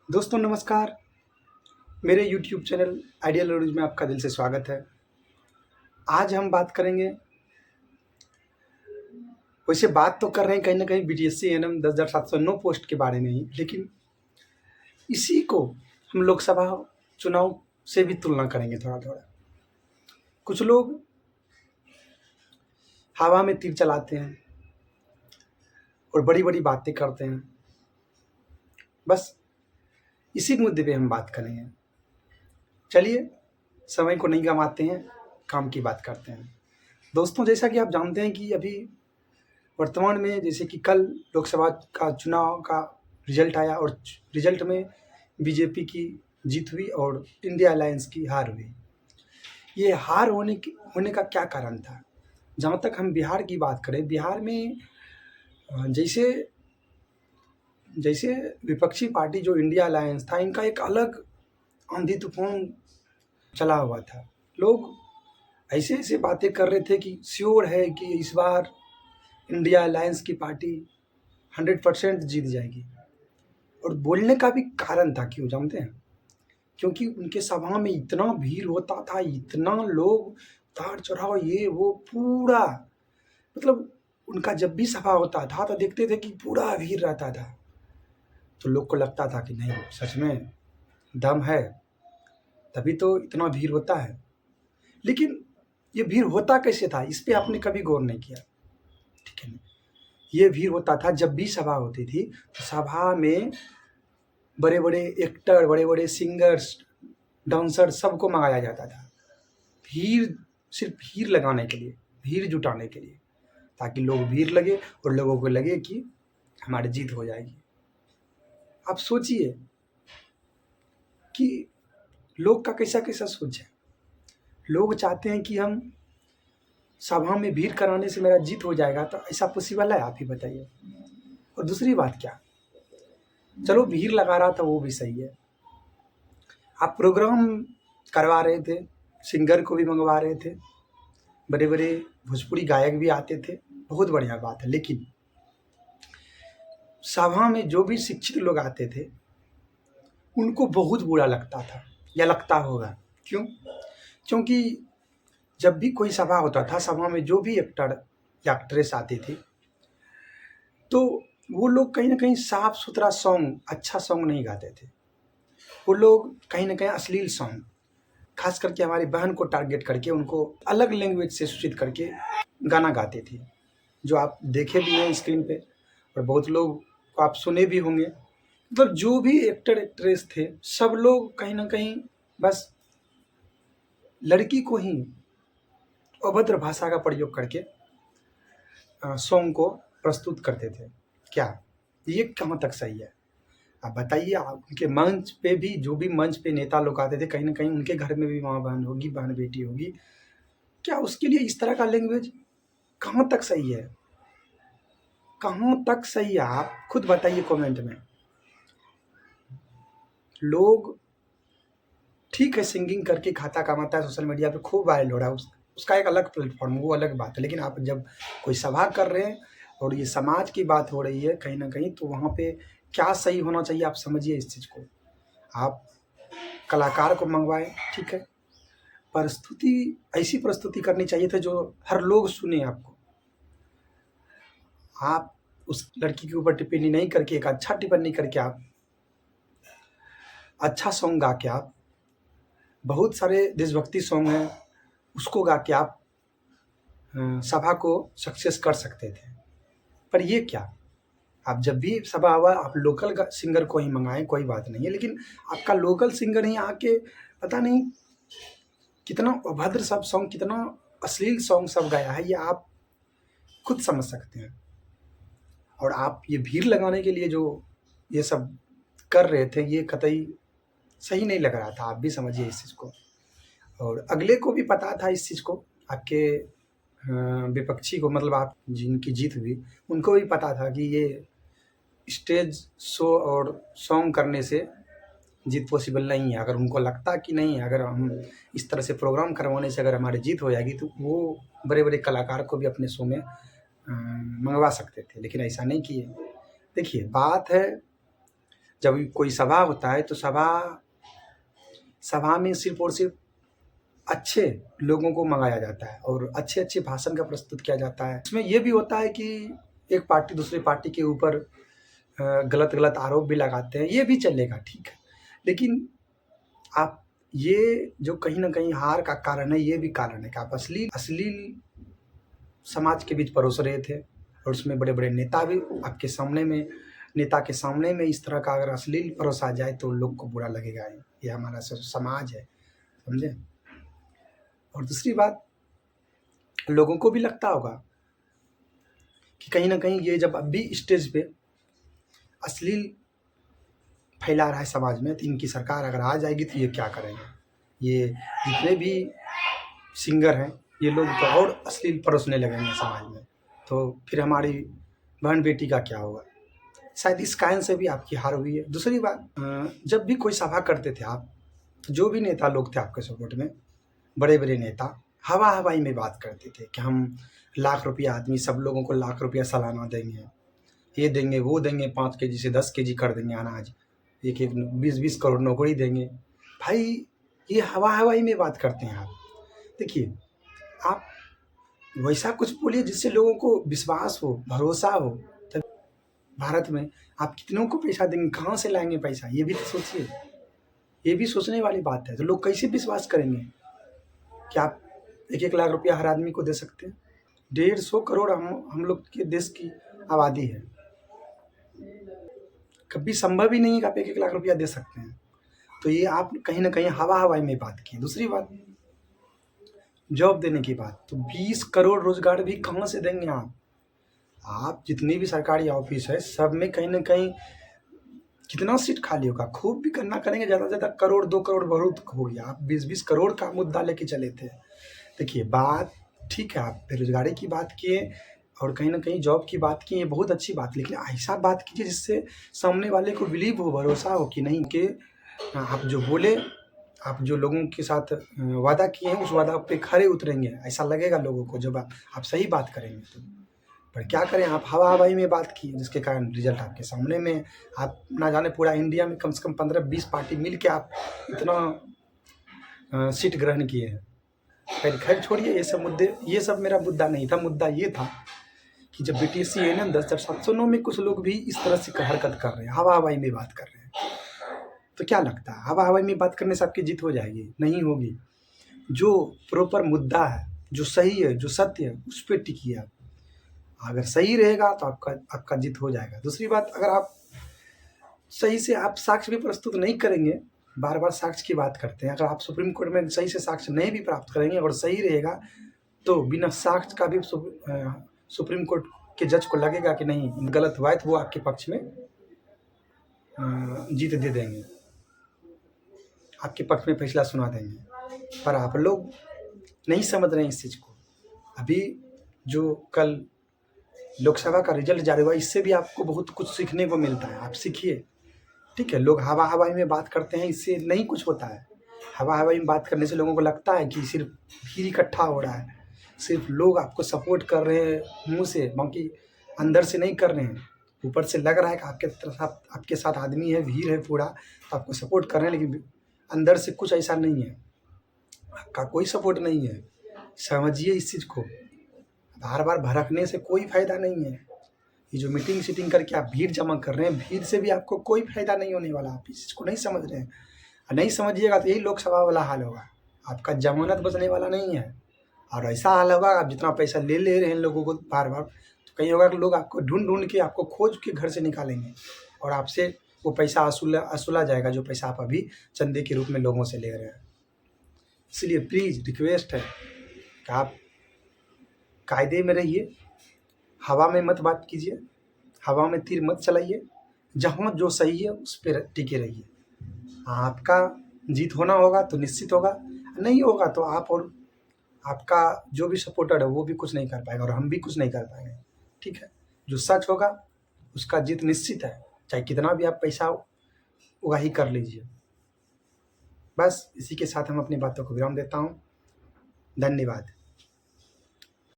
दोस्तों नमस्कार। मेरे YouTube चैनल आइडियल नॉलेज में आपका दिल से स्वागत है। आज हम बात करेंगे, वैसे बात तो कर रहे हैं कहीं ना कहीं BDSC एनएम 10,709 पोस्ट के बारे में ही, लेकिन इसी को हम लोकसभा चुनाव से भी तुलना करेंगे थोड़ा थोड़ा। कुछ लोग हवा में तीर चलाते हैं और बड़ी बड़ी बातें करते हैं। बस इसी मुद्दे पे हम बात करेंगे। चलिए समय को नहीं गंवाते हैं, काम की बात करते हैं। दोस्तों, जैसा कि आप जानते हैं कि अभी वर्तमान में जैसे कि कल लोकसभा का चुनाव का रिजल्ट आया और रिजल्ट में बीजेपी की जीत हुई और इंडिया अलायंस की हार हुई। ये हार होने का क्या कारण था? जहाँ तक हम बिहार की बात करें, बिहार में जैसे जैसे विपक्षी पार्टी जो इंडिया अलायंस था, इनका एक अलग आंधी तूफान चला हुआ था। लोग ऐसे ऐसे बातें कर रहे थे कि श्योर है कि इस बार इंडिया अलायंस की पार्टी 100% जीत जाएगी। और बोलने का भी कारण था, क्यों जानते हैं? क्योंकि उनके सभा में इतना भीड़ होता था, इतना लोग उतार चढ़ाव ये वो पूरा, मतलब उनका जब भी सभा होता था तो देखते थे कि पूरा भीड़ रहता था। तो लोग को लगता था कि नहीं, सच में दम है, तभी तो इतना भीड़ होता है। लेकिन ये भीड़ होता कैसे था, इस पे आपने कभी गौर नहीं किया, ठीक है ना? ये भीड़ होता था जब भी सभा होती थी, तो सभा में बड़े बड़े एक्टर, बड़े बड़े सिंगर्स, डांसर सबको मंगाया जाता था। भीड़, सिर्फ भीड़ लगाने के लिए, भीड़ जुटाने के लिए, ताकि लोग भीड़ लगे और लोगों को लगे कि हमारी जीत हो जाएगी। आप सोचिए कि लोग का कैसा कैसा सोच है। लोग चाहते हैं कि हम सभा में भीड़ कराने से मेरा जीत हो जाएगा, तो ऐसा पॉसिबल है? आप ही बताइए। और दूसरी बात क्या, चलो भीड़ लगा रहा था वो भी सही है, आप प्रोग्राम करवा रहे थे, सिंगर को भी मंगवा रहे थे, बड़े बड़े भोजपुरी गायक भी आते थे, बहुत बढ़िया बात है। लेकिन सभा में जो भी शिक्षित लोग आते थे उनको बहुत बुरा लगता था, या लगता होगा। क्यों? क्योंकि जब भी कोई सभा होता था, सभा में जो भी एक्टर या एक्ट्रेस आती थी, तो वो लोग कहीं ना कहीं साफ सुथरा सॉन्ग, अच्छा सॉन्ग नहीं गाते थे। वो लोग कहीं ना कहीं अश्लील सॉन्ग, खास करके हमारी बहन को टारगेट करके, उनको अलग लैंग्वेज से सूचित करके गाना गाते थे, जो आप देखे भी हैं स्क्रीन पे और बहुत लोग को आप सुने भी होंगे। मतलब जो भी एक्टर एक्ट्रेस थे, सब लोग कहीं ना कहीं बस लड़की को ही अभद्र भाषा का प्रयोग करके सॉन्ग को प्रस्तुत करते थे। क्या ये कहाँ तक सही है? आप बताइए। उनके मंच पे भी, जो भी मंच पे नेता लोग आते थे, कहीं ना कहीं उनके घर में भी माँ बहन होगी, बहन बेटी होगी। क्या उसके लिए इस तरह का लैंग्वेज कहाँ तक सही है? कहाँ तक सही है? आप खुद बताइए कमेंट में। लोग ठीक है, सिंगिंग करके खाता कमाता है, सोशल मीडिया पे खूब वायरल हो रहा है, उसका एक अलग प्लेटफॉर्म, वो अलग बात है। लेकिन आप जब कोई सभा कर रहे हैं और ये समाज की बात हो रही है कहीं ना कहीं, तो वहाँ पे क्या सही होना चाहिए, आप समझिए इस चीज़ को। आप कलाकार को मंगवाएं, ठीक है, प्रस्तुति ऐसी प्रस्तुति करनी चाहिए थी जो हर लोग सुने आपको। आप उस लड़की के ऊपर टिप्पणी नहीं करके, एक अच्छा टिप्पणी करके, आप अच्छा सॉन्ग गा के, आप बहुत सारे देशभक्ति सॉन्ग हैं उसको गा के आप सभा को सक्सेस कर सकते थे। पर ये क्या, आप जब भी सभा हुआ आप लोकल सिंगर को ही मंगाएं, कोई बात नहीं है, लेकिन आपका लोकल सिंगर ही आके पता नहीं कितना अभद्र सब सॉन्ग, कितना अश्लील सॉन्ग सब गाया है, ये आप खुद समझ सकते हैं। और आप ये भीड़ लगाने के लिए जो ये सब कर रहे थे, ये कतई सही नहीं लग रहा था। आप भी समझिए इस चीज़ को। और अगले को भी पता था इस चीज़ को, आपके विपक्षी को, मतलब आप जिनकी जीत हुई उनको भी पता था कि ये स्टेज शो और सॉन्ग करने से जीत पॉसिबल नहीं है। अगर उनको लगता कि नहीं, अगर हम इस तरह से प्रोग्राम करवाने से अगर हमारी जीत हो जाएगी, तो वो बड़े बड़े कलाकार को भी अपने शो में मंगवा सकते थे, लेकिन ऐसा नहीं किए। देखिए बात है, जब कोई सभा होता है तो सभा में सिर्फ और सिर्फ अच्छे लोगों को मंगाया जाता है और अच्छे अच्छे भाषण का प्रस्तुत किया जाता है। इसमें ये भी होता है कि एक पार्टी दूसरी पार्टी के ऊपर गलत गलत आरोप भी लगाते हैं, ये भी चलेगा, ठीक है। लेकिन आप ये जो कहीं ना कहीं हार का कारण है, ये भी कारण है कि आप अश्लील समाज के बीच परोस रहे थे और उसमें बड़े बड़े नेता भी आपके सामने में, नेता के सामने में इस तरह का अगर अश्लील परोसा जाए तो लोग को बुरा लगेगा। ये हमारा समाज है, समझे। और दूसरी बात, लोगों को भी लगता होगा कि कहीं ना कहीं ये जब अब भी स्टेज पे अश्लील फैला रहा है समाज में, तो इनकी सरकार अगर आ जाएगी तो ये क्या करेंगे। ये जितने भी सिंगर हैं ये लोग तो और अश्लील परोसने लगेंगे समाज में, तो फिर हमारी बहन बेटी का क्या होगा। शायद इस कारण से भी आपकी हार हुई है। दूसरी बात, जब भी कोई सभा करते थे आप, जो भी नेता लोग थे आपके सपोर्ट में, बड़े बड़े नेता हवा हवाई में बात करते थे कि हम लाख रुपया आदमी, सब लोगों को लाख रुपया सालाना देंगे, ये देंगे वो देंगे, 5 केजी से 10 केजी कर देंगे अनाज, एक 20-20 करोड़ नौकरी देंगे। भाई ये हवा हवाई में बात करते हैं आप। देखिए, आप वैसा कुछ बोलिए जिससे लोगों को विश्वास हो, भरोसा हो। तब भारत में आप कितनों को पैसा देंगे, कहाँ से लाएंगे पैसा, ये भी तो सोचिए। ये भी सोचने वाली बात है। तो लोग कैसे विश्वास करेंगे कि आप 1-1 लाख रुपया हर आदमी को दे सकते हैं। 150 करोड़ हम लोग के देश की आबादी है, कभी संभव ही नहीं है कि आप 1-1 लाख रुपया दे सकते हैं। तो ये आप कहीं ना कहीं हवा हवाई में बात की। दूसरी बात, जॉब देने की बात, तो 20 करोड़ रोजगार भी कहाँ से देंगे आप जितनी भी सरकारी ऑफिस है सब में कहीं ना कहीं कितना सीट खाली होगा, खूब भी करना करेंगे, ज़्यादा से ज़्यादा 1-2 करोड़ बहुत हो गया। आप 20-20 करोड़ का मुद्दा लेके चले थे। देखिए, बात ठीक है, आप बेरोजगारी की बात किए और कहीं ना कहीं जॉब की बात की, ये बहुत अच्छी बात, लेकिन ऐसा बात कीजिए जिससे सामने वाले को बिलीव हो, भरोसा हो कि नहीं कि आप जो बोले, आप जो लोगों के साथ वादा किए हैं उस वादा पे खरे उतरेंगे, ऐसा लगेगा लोगों को जब आप सही बात करेंगे तो। पर क्या करें, आप हवा हवाई में बात की, जिसके कारण रिजल्ट आपके सामने में। आप ना जाने पूरा इंडिया में कम से कम 15-20 पार्टी मिल के आप इतना सीट ग्रहण किए हैं। खैर छोड़िए ये सब मुद्दे, ये सब मेरा मुद्दा नहीं था। मुद्दा ये था कि जब BTSC ANM 10 जब 709 में कुछ लोग भी इस तरह से हरकत कर रहे हैं, हवा हवाई में बात कर रहे हैं, तो क्या लगता है हवा हवाई में बात करने से आपकी जीत हो जाएगी? नहीं होगी। जो प्रॉपर मुद्दा है, जो सही है, जो सत्य है, उस पर टिकिए आप। अगर सही रहेगा तो आपका जीत हो जाएगा। दूसरी बात, अगर आप सही से आप साक्ष्य भी प्रस्तुत नहीं करेंगे, बार बार साक्ष्य की बात करते हैं, अगर आप सुप्रीम कोर्ट में सही से साक्ष्य नहीं भी प्राप्त करेंगे और सही रहेगा तो बिना साक्ष्य का भी सुप्रीम कोर्ट के जज को लगेगा कि नहीं गलत हुआ है, तो वो आपके पक्ष में जीत दे देंगे, आपके पक्ष में फैसला सुना देंगे। पर आप लोग नहीं समझ रहे हैं इस चीज़ को। अभी जो कल लोकसभा का रिजल्ट जारी हुआ, इससे भी आपको बहुत कुछ सीखने को मिलता है, आप सीखिए। ठीक है, लोग हवा हवाई में बात करते हैं, इससे नहीं कुछ होता है। हवा हवाई में बात करने से लोगों को लगता है कि सिर्फ भीड़ इकट्ठा हो रहा है, सिर्फ लोग आपको सपोर्ट कर रहे हैं मुंह से, बाकी अंदर से नहीं कर रहे हैं। ऊपर से लग रहा है कि आपके साथ आदमी है, भीड़ है पूरा, तो आपको सपोर्ट कर रहे हैं, लेकिन अंदर से कुछ ऐसा नहीं है, आपका कोई सपोर्ट नहीं है। समझिए इस चीज़ को। बार बार भड़कने से कोई फायदा नहीं है। ये जो मीटिंग करके आप भीड़ जमा कर रहे हैं, भीड़ से भी आपको कोई फायदा नहीं होने वाला। आप इस चीज़ को नहीं समझ रहे हैं, नहीं समझिएगा तो यही लोकसभा वाला हाल होगा, आपका जमानत बचने वाला नहीं है। और ऐसा हाल होगा, आप जितना पैसा ले रहे हैं लोगों को बार बार, तो कहीं होगा कि लोग आपको ढूंढ के, आपको खोज के घर से निकालेंगे और आपसे वो पैसा असूला जाएगा, जो पैसा आप अभी चंदे के रूप में लोगों से ले रहे हैं। इसलिए प्लीज़ रिक्वेस्ट है कि आप कायदे में रहिए, हवा में मत बात कीजिए, हवा में तीर मत चलाइए, जहाँ जो सही है उस पर टिके रहिए। आपका जीत होना होगा तो निश्चित होगा, नहीं होगा तो आप और आपका जो भी सपोर्टर है वो भी कुछ नहीं कर पाएगा और हम भी कुछ नहीं कर पाएंगे। ठीक है, जो सच होगा उसका जीत निश्चित है, चाहे कितना भी आप पैसा उगाही कर लीजिए। बस इसी के साथ हम अपनी बातों को विराम देता हूँ। धन्यवाद।